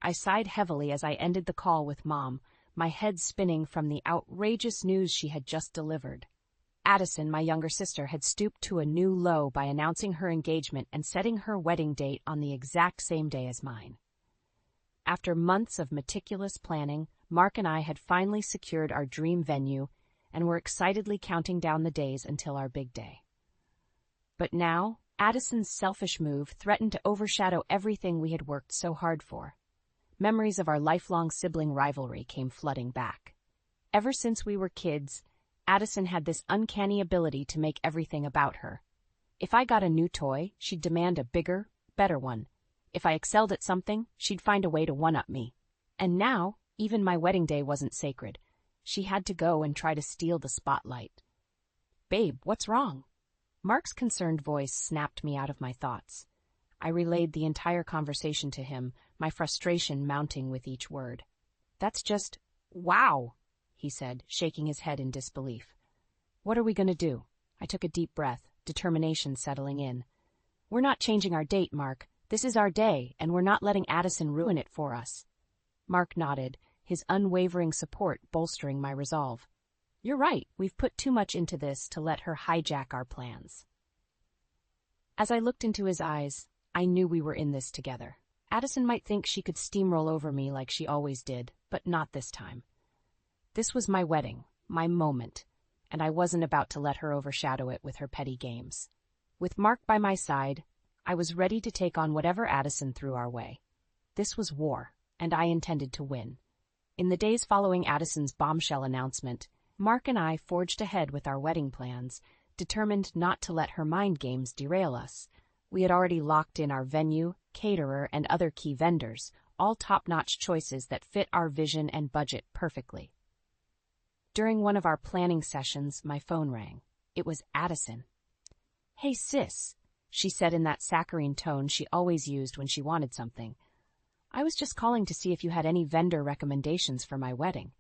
I sighed heavily as I ended the call with Mom, my head spinning from the outrageous news she had just delivered. Addison, my younger sister, had stooped to a new low by announcing her engagement and setting her wedding date on the exact same day as mine. After months of meticulous planning, Mark and I had finally secured our dream venue and were excitedly counting down the days until our big day. But now, Addison's selfish move threatened to overshadow everything we had worked so hard for. Memories of our lifelong sibling rivalry came flooding back. Ever since we were kids, Addison had this uncanny ability to make everything about her. If I got a new toy, she'd demand a bigger, better one. If I excelled at something, she'd find a way to one-up me. And now, even my wedding day wasn't sacred. She had to go and try to steal the spotlight. "Babe, what's wrong?" Mark's concerned voice snapped me out of my thoughts. I relayed the entire conversation to him, my frustration mounting with each word. "That's just, wow," he said, shaking his head in disbelief. "What are we going to do?" I took a deep breath, determination settling in. "We're not changing our date, Mark. This is our day, and we're not letting Addison ruin it for us." Mark nodded, his unwavering support bolstering my resolve. "You're right, we've put too much into this to let her hijack our plans." As I looked into his eyes, I knew we were in this together. Addison might think she could steamroll over me like she always did, but not this time. This was my wedding, my moment, and I wasn't about to let her overshadow it with her petty games. With Mark by my side, I was ready to take on whatever Addison threw our way. This was war, and I intended to win. In the days following Addison's bombshell announcement, Mark and I forged ahead with our wedding plans, determined not to let her mind games derail us. We had already locked in our venue, caterer, and other key vendors, all top-notch choices that fit our vision and budget perfectly. During one of our planning sessions, my phone rang. It was Addison. "Hey, sis," she said in that saccharine tone she always used when she wanted something. "I was just calling to see if you had any vendor recommendations for my wedding."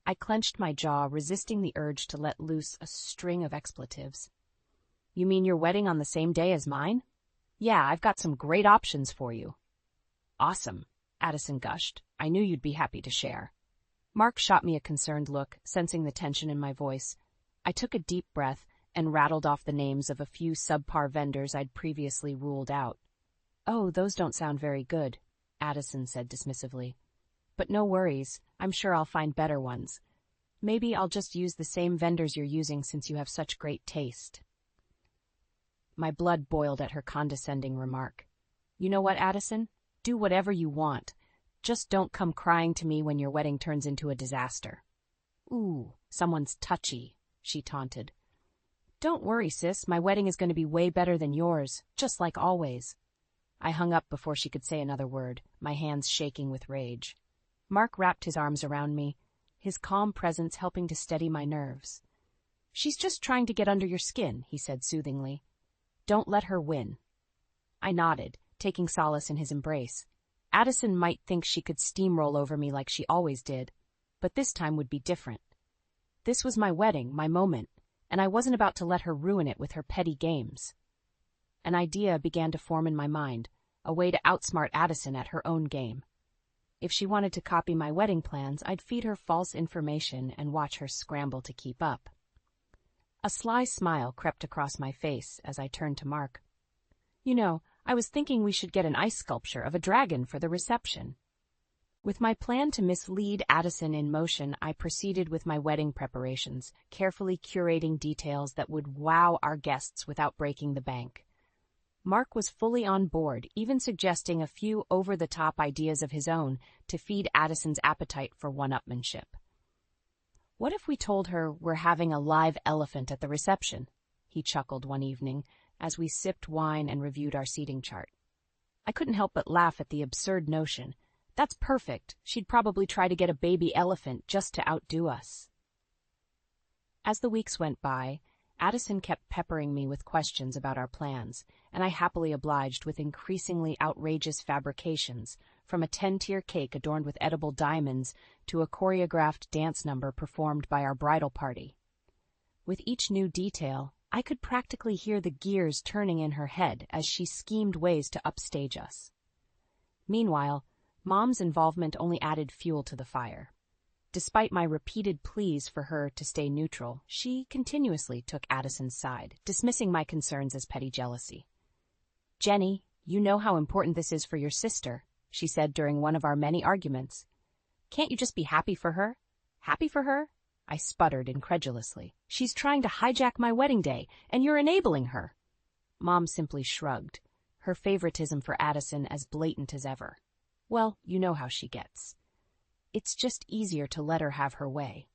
I clenched my jaw, resisting the urge to let loose a string of expletives. "You mean your wedding on the same day as mine? Yeah, I've got some great options for you." "Awesome," Addison gushed. "I knew you'd be happy to share." Mark shot me a concerned look, sensing the tension in my voice. I took a deep breath and rattled off the names of a few subpar vendors I'd previously ruled out. "Oh, those don't sound very good," Addison said dismissively. "But no worries, I'm sure I'll find better ones. Maybe I'll just use the same vendors you're using since you have such great taste." My blood boiled at her condescending remark. "You know what, Addison? Do whatever you want. Just don't come crying to me when your wedding turns into a disaster." "Ooh, someone's touchy," she taunted. "Don't worry, sis, my wedding is going to be way better than yours, just like always." I hung up before she could say another word, my hands shaking with rage. Mark wrapped his arms around me, his calm presence helping to steady my nerves. "She's just trying to get under your skin," he said soothingly. "Don't let her win." I nodded, taking solace in his embrace. Addison might think she could steamroll over me like she always did, but this time would be different. This was my wedding, my moment, and I wasn't about to let her ruin it with her petty games. An idea began to form in my mind, a way to outsmart Addison at her own game. If she wanted to copy my wedding plans, I'd feed her false information and watch her scramble to keep up. A sly smile crept across my face as I turned to Mark. "You know, I was thinking we should get an ice sculpture of a dragon for the reception." With my plan to mislead Addison in motion, I proceeded with my wedding preparations, carefully curating details that would wow our guests without breaking the bank. Mark was fully on board, even suggesting a few over-the-top ideas of his own to feed Addison's appetite for one-upmanship. "What if we told her we're having a live elephant at the reception?" he chuckled one evening as we sipped wine and reviewed our seating chart. I couldn't help but laugh at the absurd notion. That's perfect. She'd probably try to get a baby elephant just to outdo us. As the weeks went by, Addison kept peppering me with questions about our plans, and I happily obliged with increasingly outrageous fabrications, from a 10-tier cake adorned with edible diamonds to a choreographed dance number performed by our bridal party. With each new detail, I could practically hear the gears turning in her head as she schemed ways to upstage us. Meanwhile, Mom's involvement only added fuel to the fire. Despite my repeated pleas for her to stay neutral, she continuously took Addison's side, dismissing my concerns as petty jealousy. "Jenny, you know how important this is for your sister," she said during one of our many arguments. "Can't you just be happy for her?" "Happy for her?" I sputtered incredulously. "She's trying to hijack my wedding day, and you're enabling her." Mom simply shrugged, her favoritism for Addison as blatant as ever. "Well, you know how she gets. It's just easier to let her have her way."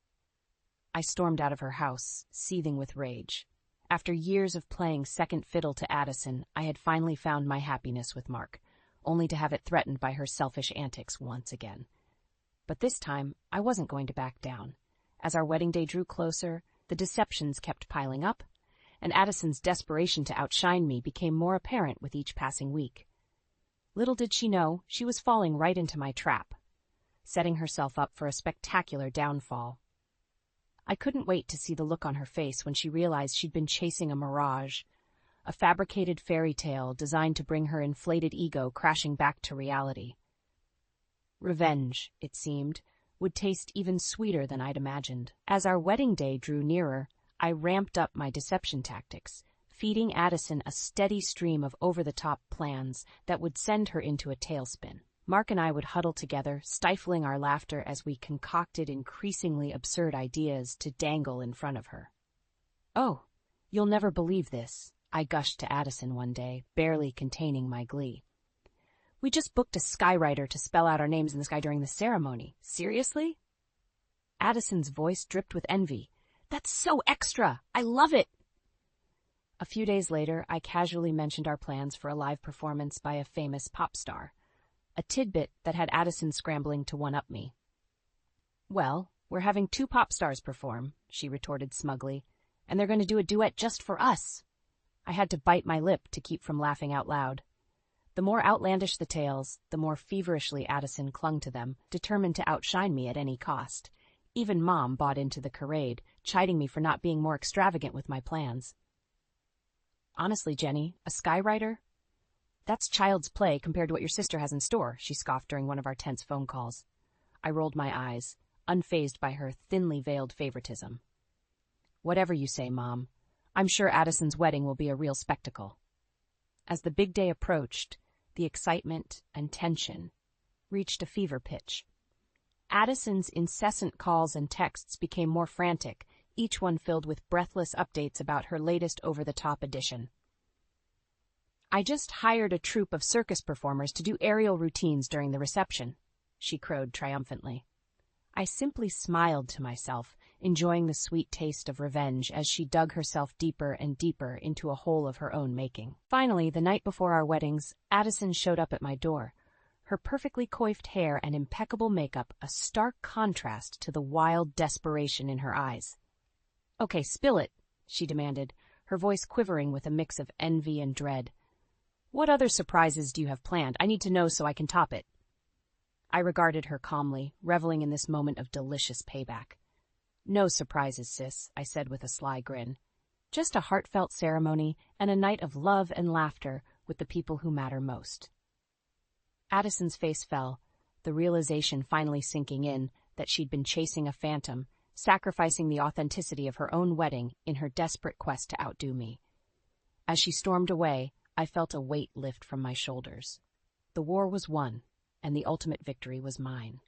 I stormed out of her house, seething with rage. After years of playing second fiddle to Addison, I had finally found my happiness with Mark, only to have it threatened by her selfish antics once again. But this time, I wasn't going to back down. As our wedding day drew closer, the deceptions kept piling up, and Addison's desperation to outshine me became more apparent with each passing week. Little did she know, she was falling right into my trap, setting herself up for a spectacular downfall. I couldn't wait to see the look on her face when she realized she'd been chasing a mirage, a fabricated fairy tale designed to bring her inflated ego crashing back to reality. Revenge, it seemed, would taste even sweeter than I'd imagined. As our wedding day drew nearer, I ramped up my deception tactics, feeding Addison a steady stream of over-the-top plans that would send her into a tailspin. Mark and I would huddle together, stifling our laughter as we concocted increasingly absurd ideas to dangle in front of her. "Oh, you'll never believe this," I gushed to Addison one day, barely containing my glee. "We just booked a skywriter to spell out our names in the sky during the ceremony. Seriously?" Addison's voice dripped with envy. "That's so extra! I love it!" A few days later, I casually mentioned our plans for a live performance by a famous pop star, a tidbit that had Addison scrambling to one-up me. "Well, we're having 2 pop stars perform," she retorted smugly, "and they're going to do a duet just for us." I had to bite my lip to keep from laughing out loud. The more outlandish the tales, the more feverishly Addison clung to them, determined to outshine me at any cost. Even Mom bought into the charade, chiding me for not being more extravagant with my plans. "Honestly, Jenny, a skywriter? That's child's play compared to what your sister has in store," she scoffed during one of our tense phone calls. I rolled my eyes, unfazed by her thinly veiled favoritism. "Whatever you say, Mom. I'm sure Addison's wedding will be a real spectacle." As the big day approached, the excitement and tension reached a fever pitch. Addison's incessant calls and texts became more frantic, each one filled with breathless updates about her latest over-the-top addition. "I just hired a troupe of circus performers to do aerial routines during the reception," she crowed triumphantly. I simply smiled to myself, enjoying the sweet taste of revenge as she dug herself deeper and deeper into a hole of her own making. Finally, the night before our weddings, Addison showed up at my door, her perfectly coiffed hair and impeccable makeup a stark contrast to the wild desperation in her eyes. "Okay, spill it," she demanded, her voice quivering with a mix of envy and dread. "What other surprises do you have planned? I need to know so I can top it." I regarded her calmly, reveling in this moment of delicious payback. "No surprises, sis," I said with a sly grin. "Just a heartfelt ceremony and a night of love and laughter with the people who matter most." Addison's face fell, the realization finally sinking in that she'd been chasing a phantom, sacrificing the authenticity of her own wedding in her desperate quest to outdo me. As she stormed away, I felt a weight lift from my shoulders. The war was won, and the ultimate victory was mine.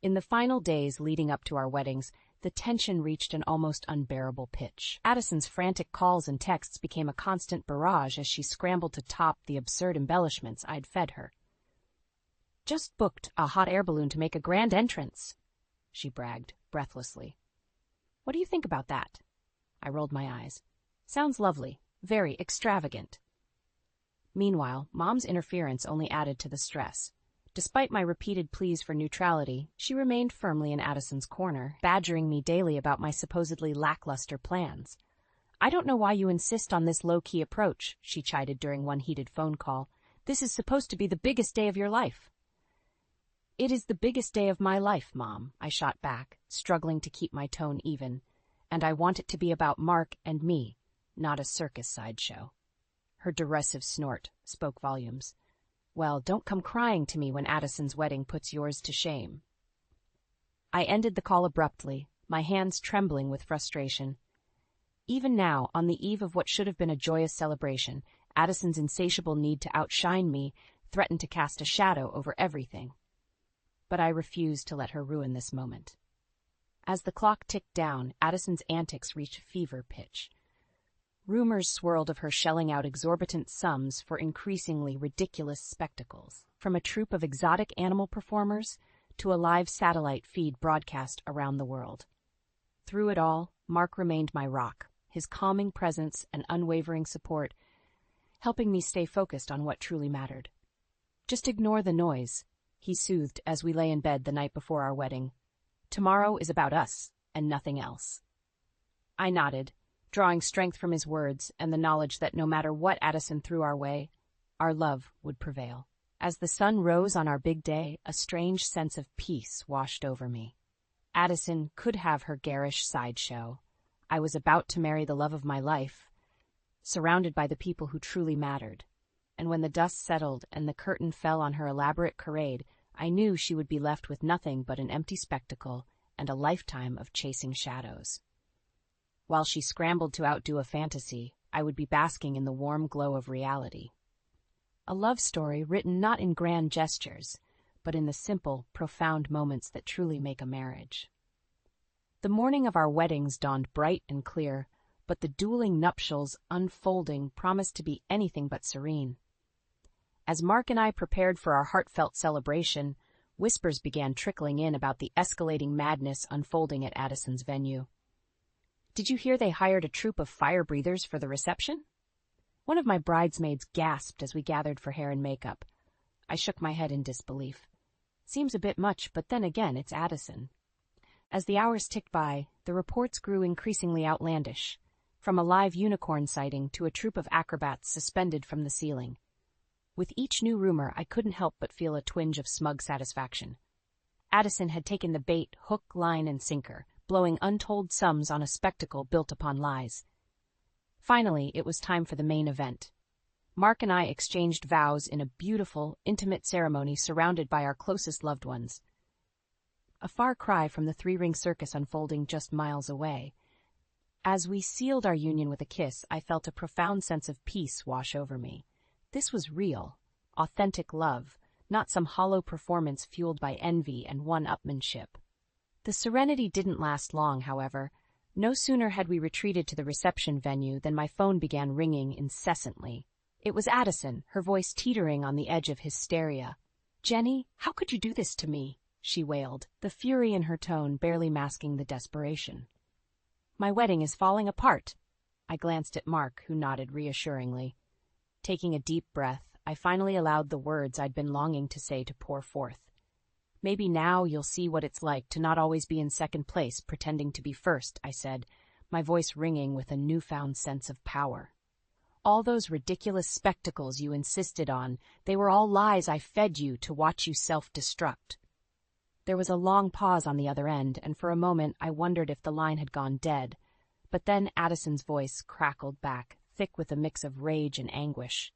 In the final days leading up to our weddings, the tension reached an almost unbearable pitch. Addison's frantic calls and texts became a constant barrage as she scrambled to top the absurd embellishments I'd fed her. "Just booked a hot air balloon to make a grand entrance," she bragged, breathlessly. "What do you think about that?" I rolled my eyes. "Sounds lovely. Very extravagant." Meanwhile, Mom's interference only added to the stress. Despite my repeated pleas for neutrality, she remained firmly in Addison's corner, badgering me daily about my supposedly lackluster plans. "I don't know why you insist on this low-key approach," she chided during one heated phone call. "This is supposed to be the biggest day of your life." "It is the biggest day of my life, Mom," I shot back, struggling to keep my tone even. "And I want it to be about Mark and me, not a circus sideshow." Her derisive snort spoke volumes. Well, don't come crying to me when Addison's wedding puts yours to shame. I ended the call abruptly, my hands trembling with frustration. Even now, on the eve of what should have been a joyous celebration, Addison's insatiable need to outshine me threatened to cast a shadow over everything. But I refused to let her ruin this moment. As the clock ticked down, Addison's antics reached fever pitch. Rumors swirled of her shelling out exorbitant sums for increasingly ridiculous spectacles, from a troupe of exotic animal performers to a live satellite feed broadcast around the world. Through it all, Mark remained my rock, his calming presence and unwavering support, helping me stay focused on what truly mattered. Just ignore the noise, he soothed as we lay in bed the night before our wedding. Tomorrow is about us, and nothing else. I nodded, drawing strength from his words and the knowledge that no matter what Addison threw our way, our love would prevail. As the sun rose on our big day, a strange sense of peace washed over me. Addison could have her garish sideshow. I was about to marry the love of my life, surrounded by the people who truly mattered. And when the dust settled and the curtain fell on her elaborate parade, I knew she would be left with nothing but an empty spectacle and a lifetime of chasing shadows. While she scrambled to outdo a fantasy, I would be basking in the warm glow of reality. A love story written not in grand gestures, but in the simple, profound moments that truly make a marriage. The morning of our weddings dawned bright and clear, but the dueling nuptials unfolding promised to be anything but serene. As Mark and I prepared for our heartfelt celebration, whispers began trickling in about the escalating madness unfolding at Addison's venue. Did you hear they hired a troupe of fire breathers for the reception? One of my bridesmaids gasped as we gathered for hair and makeup. I shook my head in disbelief. Seems a bit much, but then again, it's Addison. As the hours ticked by, the reports grew increasingly outlandish, from a live unicorn sighting to a troupe of acrobats suspended from the ceiling. With each new rumor, I couldn't help but feel a twinge of smug satisfaction. Addison had taken the bait hook, line, and sinker, blowing untold sums on a spectacle built upon lies. Finally, it was time for the main event. Mark and I exchanged vows in a beautiful, intimate ceremony surrounded by our closest loved ones. A far cry from the three-ring circus unfolding just miles away. As we sealed our union with a kiss, I felt a profound sense of peace wash over me. This was real, authentic love, not some hollow performance fueled by envy and one-upmanship. The serenity didn't last long, however. No sooner had we retreated to the reception venue than my phone began ringing incessantly. It was Addison, her voice teetering on the edge of hysteria. "Jenny, how could you do this to me?" she wailed, the fury in her tone barely masking the desperation. "My wedding is falling apart." I glanced at Mark, who nodded reassuringly. Taking a deep breath, I finally allowed the words I'd been longing to say to pour forth. "Maybe now you'll see what it's like to not always be in second place pretending to be first," I said, my voice ringing with a newfound sense of power. "All those ridiculous spectacles you insisted on, they were all lies I fed you to watch you self-destruct." There was a long pause on the other end, and for a moment I wondered if the line had gone dead. But then Addison's voice crackled back, thick with a mix of rage and anguish.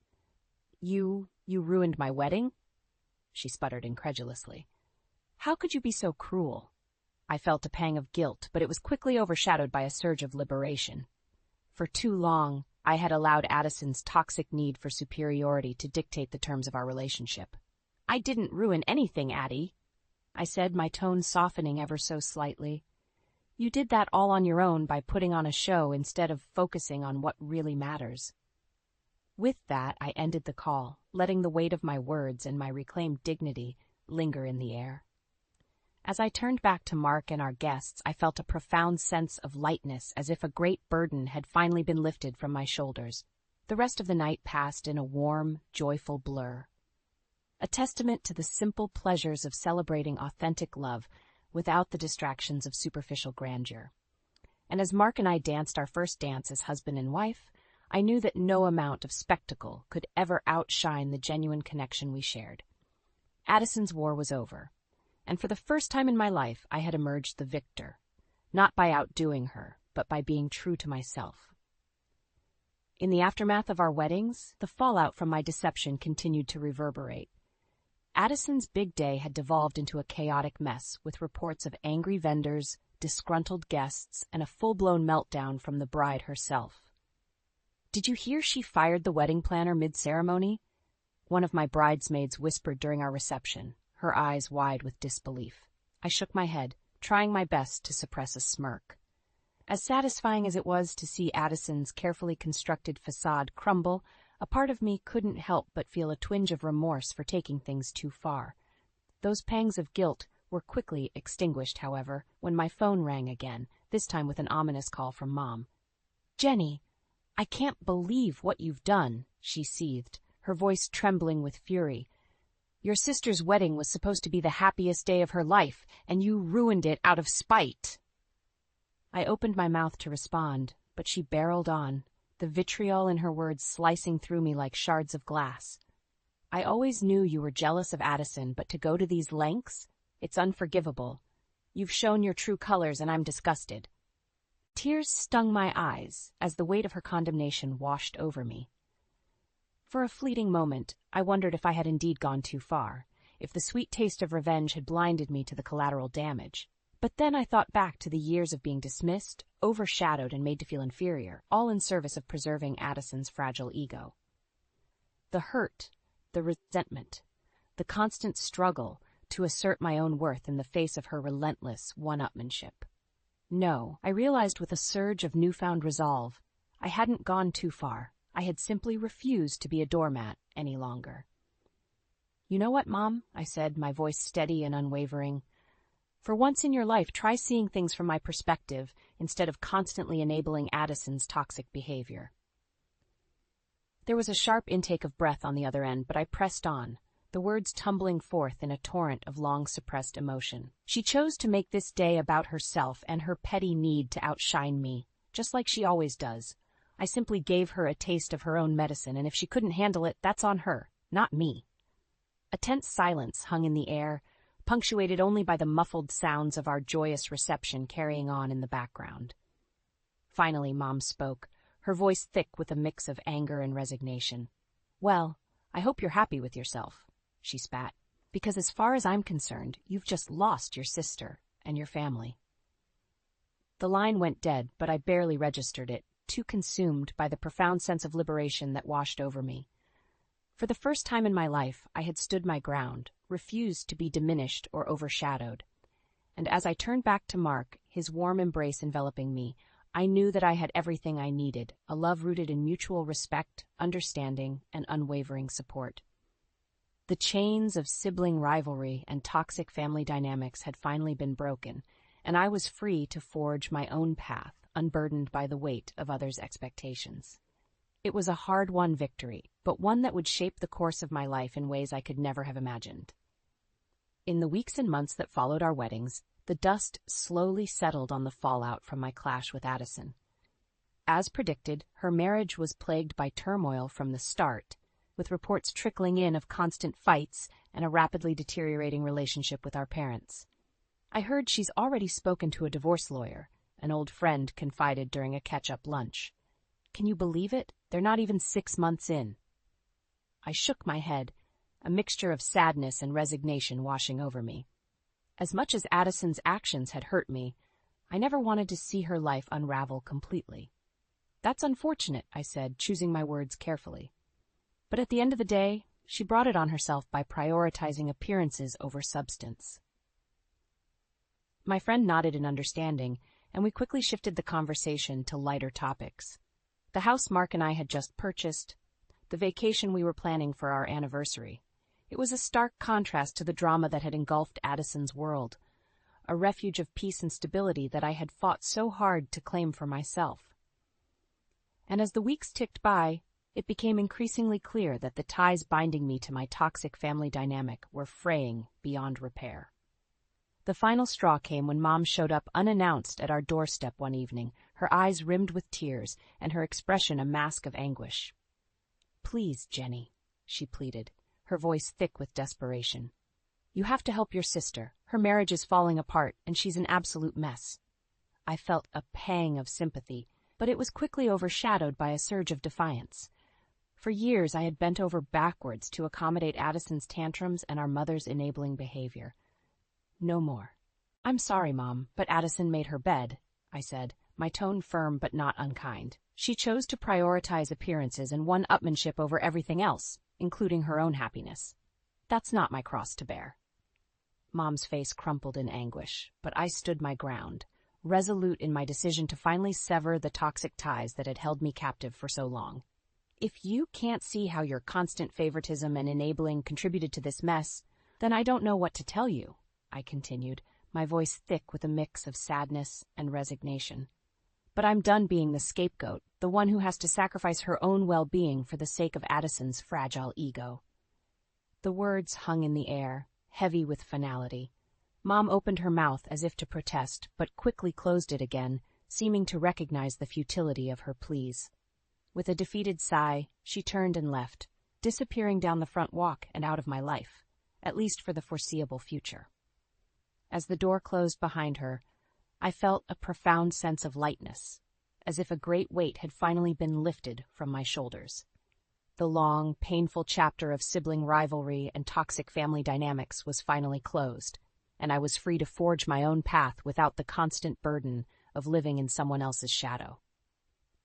You ruined my wedding?" she sputtered incredulously. "How could you be so cruel?" I felt a pang of guilt, but it was quickly overshadowed by a surge of liberation. For too long, I had allowed Addison's toxic need for superiority to dictate the terms of our relationship. "I didn't ruin anything, Addie," I said, my tone softening ever so slightly. "You did that all on your own by putting on a show instead of focusing on what really matters." With that, I ended the call, letting the weight of my words and my reclaimed dignity linger in the air. As I turned back to Mark and our guests, I felt a profound sense of lightness, as if a great burden had finally been lifted from my shoulders. The rest of the night passed in a warm, joyful blur. A testament to the simple pleasures of celebrating authentic love without the distractions of superficial grandeur. And as Mark and I danced our first dance as husband and wife, I knew that no amount of spectacle could ever outshine the genuine connection we shared. Addison's war was over, and for the first time in my life I had emerged the victor, not by outdoing her, but by being true to myself. In the aftermath of our weddings, the fallout from my deception continued to reverberate. Addison's big day had devolved into a chaotic mess, with reports of angry vendors, disgruntled guests, and a full-blown meltdown from the bride herself. "Did you hear she fired the wedding planner mid-ceremony?" one of my bridesmaids whispered during our reception, her eyes wide with disbelief. I shook my head, trying my best to suppress a smirk. As satisfying as it was to see Addison's carefully constructed facade crumble, a part of me couldn't help but feel a twinge of remorse for taking things too far. Those pangs of guilt were quickly extinguished, however, when my phone rang again, this time with an ominous call from Mom. "Jenny, I can't believe what you've done," she seethed, her voice trembling with fury. "Your sister's wedding was supposed to be the happiest day of her life, and you ruined it out of spite." I opened my mouth to respond, but she barreled on, the vitriol in her words slicing through me like shards of glass. "I always knew you were jealous of Addison, but to go to these lengths? It's unforgivable. You've shown your true colors, and I'm disgusted." Tears stung my eyes as the weight of her condemnation washed over me. For a fleeting moment, I wondered if I had indeed gone too far, if the sweet taste of revenge had blinded me to the collateral damage. But then I thought back to the years of being dismissed, overshadowed, and made to feel inferior, all in service of preserving Addison's fragile ego. The hurt, the resentment, the constant struggle to assert my own worth in the face of her relentless one-upmanship. No, I realized with a surge of newfound resolve, I hadn't gone too far. I had simply refused to be a doormat any longer. "You know what, Mom?" I said, my voice steady and unwavering. "For once in your life, try seeing things from my perspective instead of constantly enabling Addison's toxic behavior." There was a sharp intake of breath on the other end, but I pressed on, the words tumbling forth in a torrent of long-suppressed emotion. She chose to make this day about herself and her petty need to outshine me, just like she always does. I simply gave her a taste of her own medicine, and if she couldn't handle it, that's on her, not me. A tense silence hung in the air, punctuated only by the muffled sounds of our joyous reception carrying on in the background. Finally, Mom spoke, her voice thick with a mix of anger and resignation. "Well, I hope you're happy with yourself," she spat, "because as far as I'm concerned, you've just lost your sister and your family." The line went dead, but I barely registered it, too consumed by the profound sense of liberation that washed over me. For the first time in my life, I had stood my ground, refused to be diminished or overshadowed. And as I turned back to Mark, his warm embrace enveloping me, I knew that I had everything I needed, a love rooted in mutual respect, understanding, and unwavering support. The chains of sibling rivalry and toxic family dynamics had finally been broken, and I was free to forge my own path, unburdened by the weight of others' expectations. It was a hard-won victory, but one that would shape the course of my life in ways I could never have imagined. In the weeks and months that followed our weddings, the dust slowly settled on the fallout from my clash with Addison. As predicted, her marriage was plagued by turmoil from the start, with reports trickling in of constant fights and a rapidly deteriorating relationship with our parents. I heard she's already spoken to a divorce lawyer, an old friend confided during a catch-up lunch. Can you believe it? They're not even 6 months in. I shook my head, a mixture of sadness and resignation washing over me. As much as Addison's actions had hurt me, I never wanted to see her life unravel completely. "That's unfortunate," I said, choosing my words carefully. But at the end of the day, she brought it on herself by prioritizing appearances over substance. My friend nodded in understanding, and we quickly shifted the conversation to lighter topics. The house Mark and I had just purchased, the vacation we were planning for our anniversary. It was a stark contrast to the drama that had engulfed Addison's world, a refuge of peace and stability that I had fought so hard to claim for myself. And as the weeks ticked by, it became increasingly clear that the ties binding me to my toxic family dynamic were fraying beyond repair. The final straw came when Mom showed up unannounced at our doorstep one evening, her eyes rimmed with tears and her expression a mask of anguish. "Please, Jenny," she pleaded, her voice thick with desperation. "You have to help your sister. Her marriage is falling apart, and she's an absolute mess." I felt a pang of sympathy, but it was quickly overshadowed by a surge of defiance. For years, I had bent over backwards to accommodate Addison's tantrums and our mother's enabling behavior. No more. "I'm sorry, Mom, but Addison made her bed," I said, my tone firm but not unkind. "She chose to prioritize appearances and one-upmanship over everything else, including her own happiness. That's not my cross to bear." Mom's face crumpled in anguish, but I stood my ground, resolute in my decision to finally sever the toxic ties that had held me captive for so long. "If you can't see how your constant favoritism and enabling contributed to this mess, then I don't know what to tell you," I continued, my voice thick with a mix of sadness and resignation. "But I'm done being the scapegoat, the one who has to sacrifice her own well-being for the sake of Addison's fragile ego." The words hung in the air, heavy with finality. Mom opened her mouth as if to protest, but quickly closed it again, seeming to recognize the futility of her pleas. With a defeated sigh, she turned and left, disappearing down the front walk and out of my life, at least for the foreseeable future. As the door closed behind her, I felt a profound sense of lightness, as if a great weight had finally been lifted from my shoulders. The long, painful chapter of sibling rivalry and toxic family dynamics was finally closed, and I was free to forge my own path without the constant burden of living in someone else's shadow.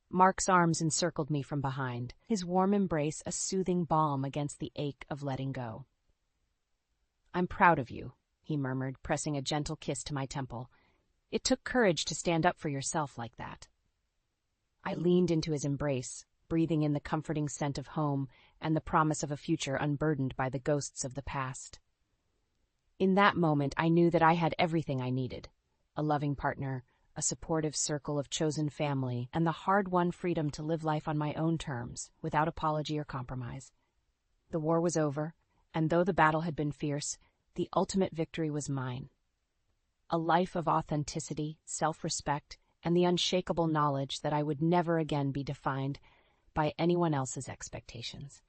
Mark's arms encircled me from behind, his warm embrace a soothing balm against the ache of letting go. "I'm proud of you," he murmured, pressing a gentle kiss to my temple. "It took courage to stand up for yourself like that." I leaned into his embrace, breathing in the comforting scent of home and the promise of a future unburdened by the ghosts of the past. In that moment, I knew that I had everything I needed: a loving partner, a supportive circle of chosen family, and the hard-won freedom to live life on my own terms, without apology or compromise. The war was over, and though the battle had been fierce, the ultimate victory was mine. A life of authenticity, self-respect, and the unshakable knowledge that I would never again be defined by anyone else's expectations.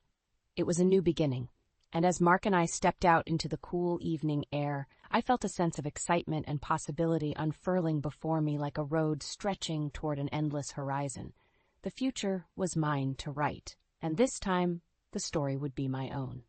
It was a new beginning, and as Mark and I stepped out into the cool evening air, I felt a sense of excitement and possibility unfurling before me like a road stretching toward an endless horizon. The future was mine to write, and this time the story would be my own.